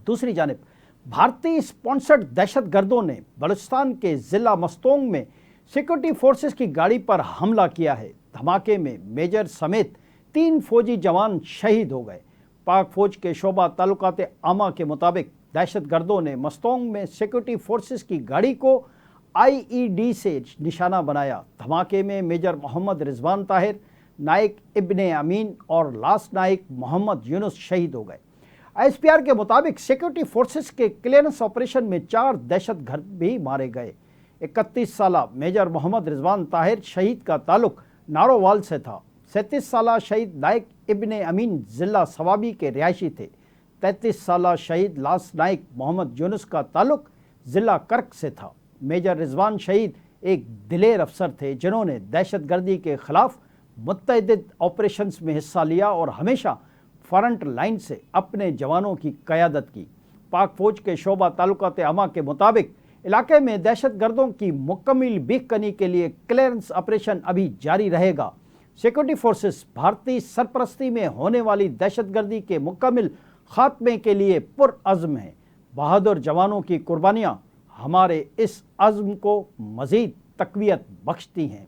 दूसरी जानिब भारतीय स्पॉन्सर्ड दहशत गर्दों ने बलूचिस्तान के ज़िला मस्तोंग में सिक्योरिटी फोर्सेस की गाड़ी पर हमला किया है। धमाके में मेजर समेत 3 फौजी जवान शहीद हो गए। पाक फौज के शोबा तालुकात आमा के मुताबिक दहशत गर्दों ने मस्तोंग में सिक्योरिटी फोर्सेस की गाड़ी को IED से निशाना बनाया। धमाके में मेजर मोहम्मद रिजवान ताहिर, नाइक इब्ने अमीन और लास्ट नाइक मोहम्मद यूनुस शहीद हो गए। ISPR के मुताबिक सिक्योरिटी फोर्सेस के क्लियरेंस ऑपरेशन में 4 दहशतगर्द भी मारे गए। 31 साला मेजर मोहम्मद रिजवान ताहिर शहीद का ताल्लुक नारोवाल से था। 37 साला शहीद नाइक इब्ने अमीन ज़िला सवाबी के रिहायशी थे। 33 साला शहीद लास्ट नाइक मोहम्मद यूनुस का ताल्लुक ज़िला कर्क से था। मेजर रिजवान शहीद एक दिलेर अफसर थे जिन्होंने दहशतगर्दी के खिलाफ मुतअद्दिद ऑपरेशंस में हिस्सा लिया और हमेशा फ्रंट लाइन से अपने जवानों की क़यादत की। पाक फौज के शोबा तालुकात आमा के मुताबिक इलाके में दहशतगर्दों की मुकम्मल बीकनी के लिए क्लियरेंस ऑपरेशन अभी जारी रहेगा। सिक्योरिटी फोर्सेस भारतीय सरपरस्ती में होने वाली दहशतगर्दी के मुकम्मल खात्मे के लिए पुरअज़्म हैं। बहादुर जवानों की कुर्बानियाँ हमारे इस अज़्म को मज़ीद तक़वियत बख्शती हैं।